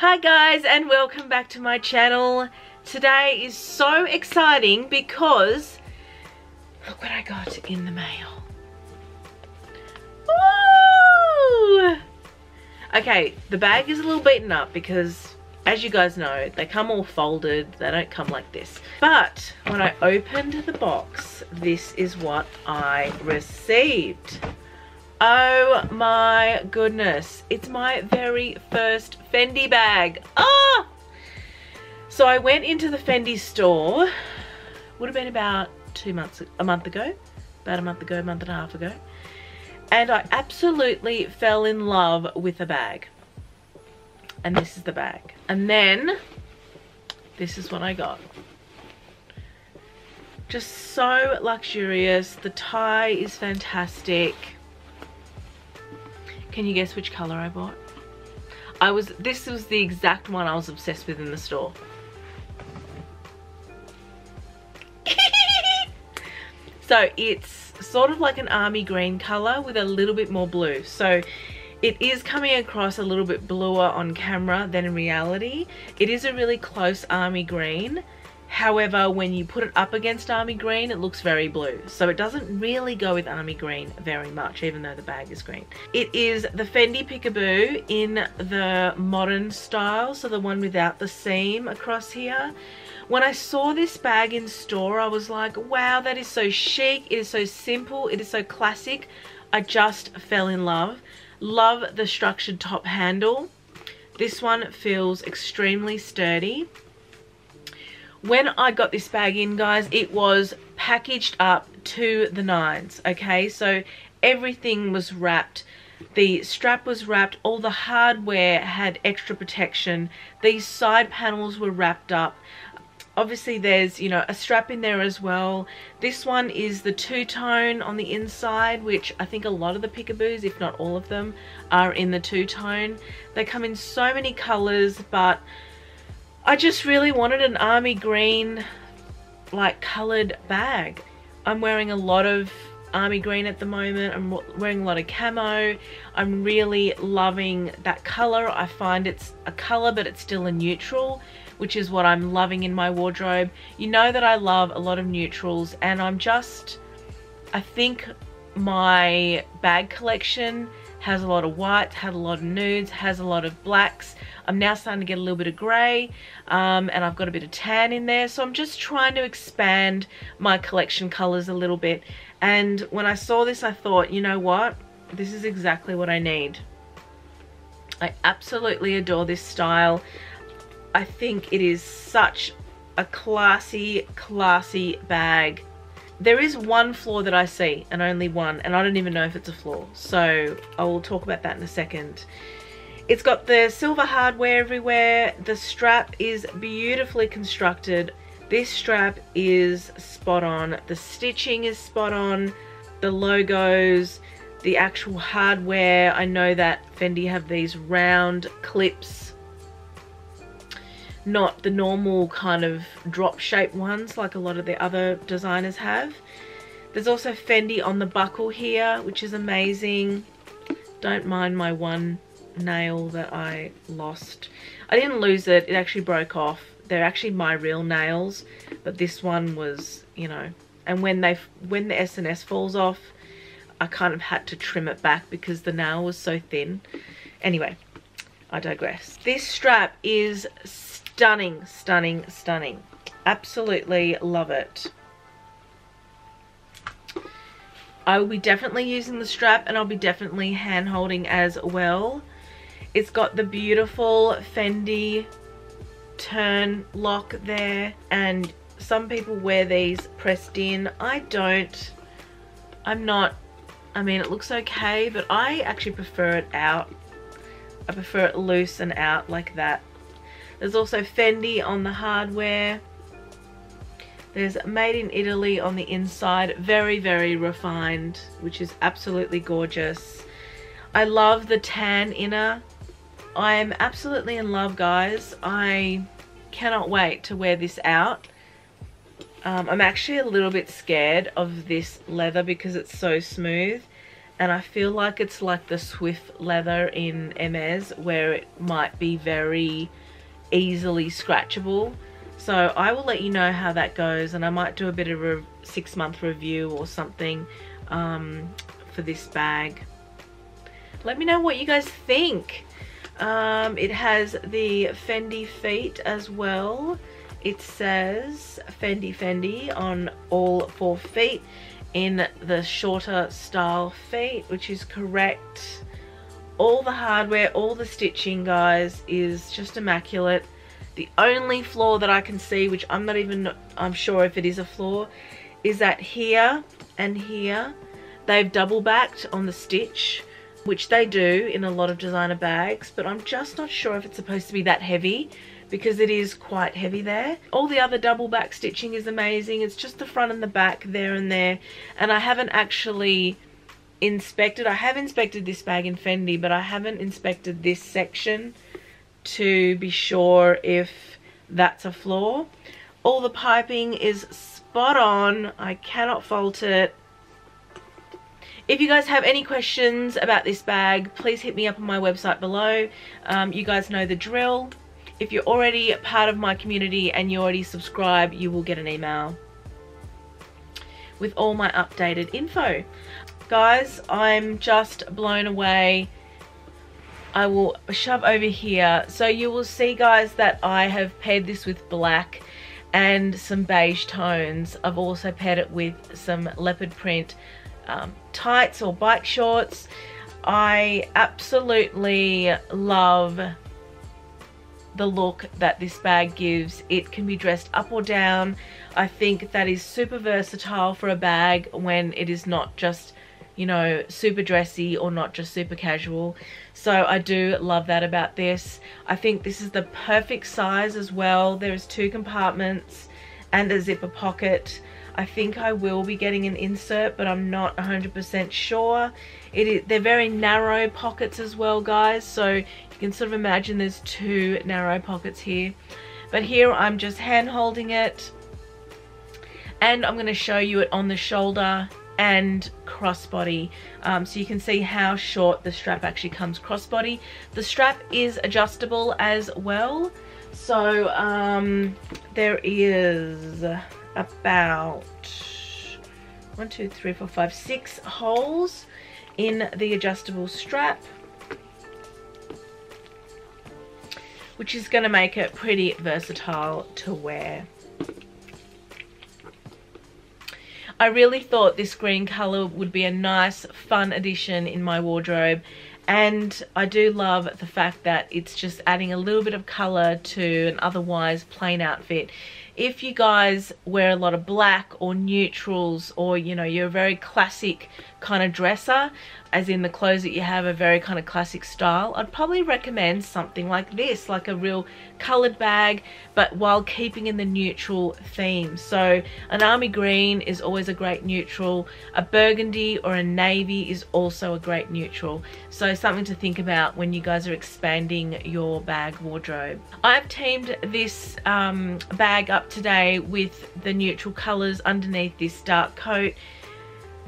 Hi guys, and welcome back to my channel. Today is so exciting because look what I got in the mail. Woo! Okay, the bag is a little beaten up because, as you guys know, they come all folded. They don't come like this. But when I opened the box, this is what I received. Oh my goodness, it's my very first Fendi bag. Ah! So I went into the Fendi store, would have been about a month ago, a month and a half ago. And I absolutely fell in love with the bag. And this is the bag. And then, this is what I got. Just so luxurious. The tie is fantastic. Can you guess which color I bought? This was the exact one I was obsessed with in the store. So it's sort of like an army green color with a little bit more blue. So it is coming across a little bit bluer on camera than in reality. It is a really close army green. However, when you put it up against army green, it looks very blue. So it doesn't really go with army green very much, even though the bag is green. It is the Fendi Peekaboo in the modern style, so the one without the seam across here. When I saw this bag in store, I was like, wow, that is so chic. It is so simple. It is so classic. I just fell in love. Love the structured top handle. This one feels extremely sturdy. When I got this bag in, guys, it was packaged up to the nines, okay? So everything was wrapped. The strap was wrapped. All the hardware had extra protection. These side panels were wrapped up. Obviously, there's, you know, a strap in there as well. This one is the two-tone on the inside, which I think a lot of the Peekaboos, if not all of them, are in the two-tone. They come in so many colors, but I just really wanted an army green, like, colored bag. I'm wearing a lot of army green at the moment. I'm wearing a lot of camo. I'm really loving that color. I find it's a color, but it's still a neutral, which is what I'm loving in my wardrobe. You know that I love a lot of neutrals, and I think my bag collection has a lot of whites, has a lot of nudes, has a lot of blacks. I'm now starting to get a little bit of grey, and I've got a bit of tan in there. So I'm just trying to expand my collection colours a little bit. And when I saw this, I thought, you know what? This is exactly what I need. I absolutely adore this style. I think it is such a classy bag. There is one flaw that I see, and only one, and I don't even know if it's a flaw. So I will talk about that in a second. It's got the silver hardware everywhere. The strap is beautifully constructed. This strap is spot on. The stitching is spot on. The logos, the actual hardware. I know that Fendi have these round clips, not the normal kind of drop shaped ones like a lot of the other designers have. There's also Fendi on the buckle here, which is amazing. Don't mind my one nail that I lost. I didn't lose it, it actually broke off. They're actually my real nails, but this one was, you know, and when the S&S falls off, I kind of had to trim it back because the nail was so thin. Anyway, I digress. This strap is stunning, stunning, stunning. Absolutely love it. I will be definitely using the strap, and I'll be definitely hand holding as well. It's got the beautiful Fendi turn lock there, and some people wear these pressed in. I don't. I mean, it looks okay, but I actually prefer it out. I prefer it loose and out like that. There's also Fendi on the hardware. There's Made in Italy on the inside. Very, very refined, which is absolutely gorgeous. I love the tan inner. I am absolutely in love, guys. I cannot wait to wear this out. I'm actually a little bit scared of this leather because it's so smooth, and I feel like it's like the Swift leather in Hermes, where it might be very easily scratchable. So I will let you know how that goes, and I might do a bit of a 6-month review or something for this bag. Let me know what you guys think. It has the Fendi feet as well. It says Fendi on all 4 feet in the shorter style feet, which is correct. All the hardware, all the stitching, guys, is just immaculate. The only flaw that I can see, which I'm sure if it is a flaw, is that here and here they've double backed on the stitch, which they do in a lot of designer bags, but I'm just not sure if it's supposed to be that heavy, because it is quite heavy there. All the other double back stitching is amazing. It's just the front and the back there and there, and I haven't actually inspected. I have inspected this bag in Fendi, but I haven't inspected this section to be sure if that's a flaw. All the piping is spot on. I cannot fault it. If you guys have any questions about this bag, please hit me up on my website below. You guys know the drill. If you're already part of my community and you already subscribe, you will get an email with all my updated info. Guys, I'm just blown away. I will shove over here. So you will see, guys, that I have paired this with black and some beige tones. I've also paired it with some leopard print tights or bike shorts. I absolutely love the look that this bag gives. It can be dressed up or down. I think that is super versatile for a bag when it is not just, you know, super dressy or not just super casual. So I do love that about this. I think this is the perfect size as well. There's 2 compartments and a zipper pocket. I think I will be getting an insert, but I'm not 100% sure. They're very narrow pockets as well, guys, so you can sort of imagine there's 2 narrow pockets here. But here I'm just hand holding it, and I'm going to show you it on the shoulder and crossbody, so you can see how short the strap actually comes crossbody. The strap is adjustable as well, so there is about 1, 2, 3, 4, 5, 6 holes in the adjustable strap, which is going to make it pretty versatile to wear. I really thought this green colour would be a nice, fun addition in my wardrobe, and I do love the fact that it's just adding a little bit of colour to an otherwise plain outfit. If you guys wear a lot of black or neutrals, or you know, you're a very classic kind of dresser, as in the clothes that you have are very kind of classic style, I'd probably recommend something like this, like a real coloured bag, but while keeping in the neutral theme. So an army green is always a great neutral. A burgundy or a navy is also a great neutral. So something to think about when you guys are expanding your bag wardrobe. I've teamed this bag up today with the neutral colours underneath this dark coat,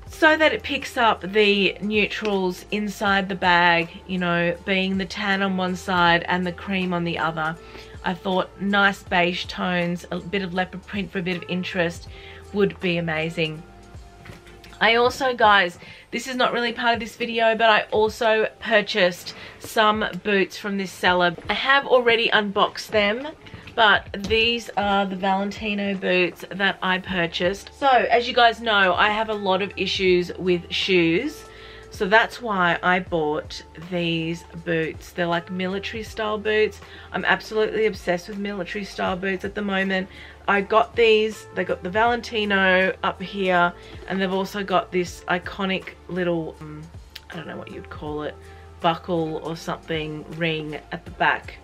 so that it picks up the neutrals inside the bag, you know, being the tan on one side and the cream on the other. I thought nice beige tones, a bit of leopard print for a bit of interest would be amazing. I also, guys, this is not really part of this video, but I also purchased some boots from this seller. I have already unboxed them, but these are the Valentino boots that I purchased. So as you guys know, I have a lot of issues with shoes, so that's why I bought these boots. They're like military style boots. I'm absolutely obsessed with military style boots at the moment. I got these, they got the Valentino up here, and they've also got this iconic little, I don't know what you'd call it, buckle or something, ring at the back.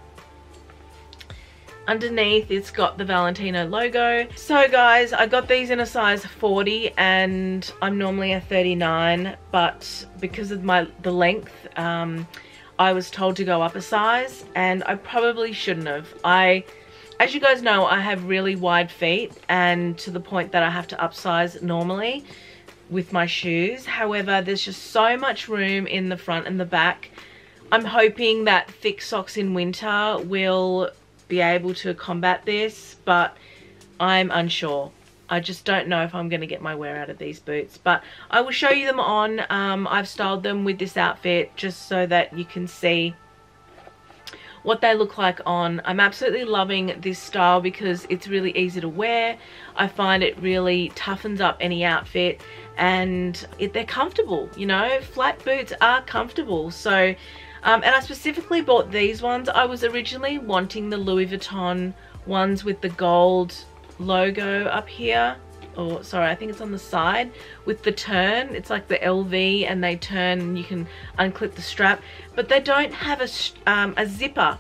Underneath it's got the Valentino logo. So guys, I got these in a size 40 and I'm normally a 39, but because of the length, I was told to go up a size, and I probably shouldn't have. As you guys know, I have really wide feet, and to the point that I have to upsize normally. with my shoes. However, there's just so much room in the front and the back. I'm hoping that thick socks in winter will be able to combat this, but I'm unsure. I just don't know if I'm going to get my wear out of these boots, but I will show you them on. I've styled them with this outfit just so that you can see what they look like on. I'm absolutely loving this style because it's really easy to wear. I find it really toughens up any outfit, and they're comfortable, you know. Flat boots are comfortable. So and I specifically bought these ones. I was originally wanting the Louis Vuitton ones with the gold logo up here, or sorry, I think it's on the side with the turn. It's like the LV, and they turn and you can unclip the strap, but they don't have a zipper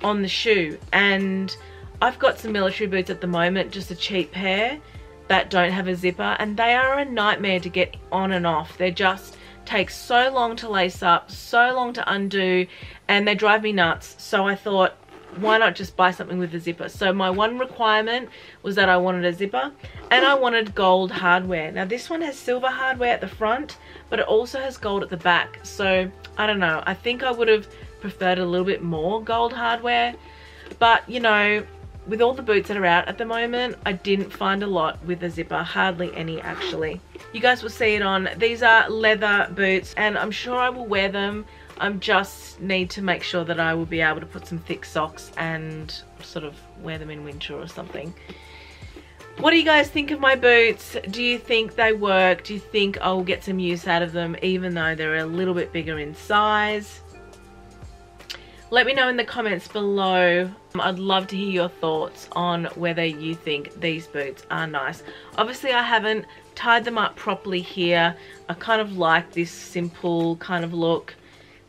on the shoe. And I've got some military boots at the moment, just a cheap pair that don't have a zipper, and they are a nightmare to get on and off. They just take so long to lace up, so long to undo, and they drive me nuts. So I thought, why not just buy something with a zipper? So my one requirement was that I wanted a zipper, and I wanted gold hardware. Now this one has silver hardware at the front, but it also has gold at the back. So I don't know, I think I would have preferred a little bit more gold hardware, but you know, with all the boots that are out at the moment, I didn't find a lot with a zipper, hardly any actually. You guys will see it on. These are leather boots, and I'm sure I will wear them. I just need to make sure that I will be able to put some thick socks and sort of wear them in winter or something. What do you guys think of my boots? Do you think they work? Do you think I will get some use out of them even though they're a little bit bigger in size? Let me know in the comments below. I'd love to hear your thoughts on whether you think these boots are nice. Obviously I haven't tied them up properly here. I kind of like this simple kind of look,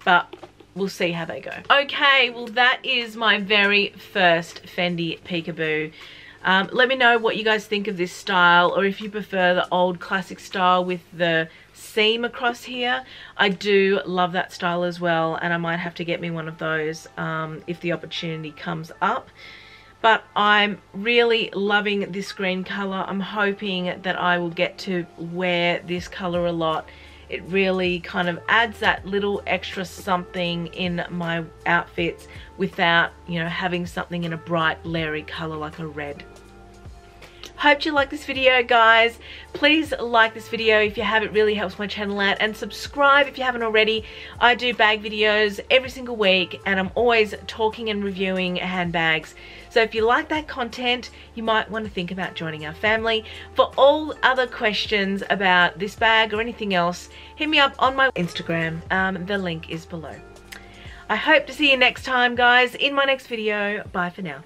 but we'll see how they go. Okay, well that is my very first Fendi Peekaboo. Let me know what you guys think of this style, or if you prefer the old classic style with the seam across here. I do love that style as well, and I might have to get me one of those if the opportunity comes up. But I'm really loving this green color. I'm hoping that I will get to wear this color a lot. It really kind of adds that little extra something in my outfits without, you know, having something in a bright glary color like a red. Hope you like this video, guys. Please like this video if you have. It really helps my channel out, and subscribe if you haven't already. I do bag videos every single week, and I'm always talking and reviewing handbags. So if you like that content, you might want to think about joining our family. For all other questions about this bag or anything else, hit me up on my Instagram. The link is below. I hope to see you next time, guys, in my next video. Bye for now.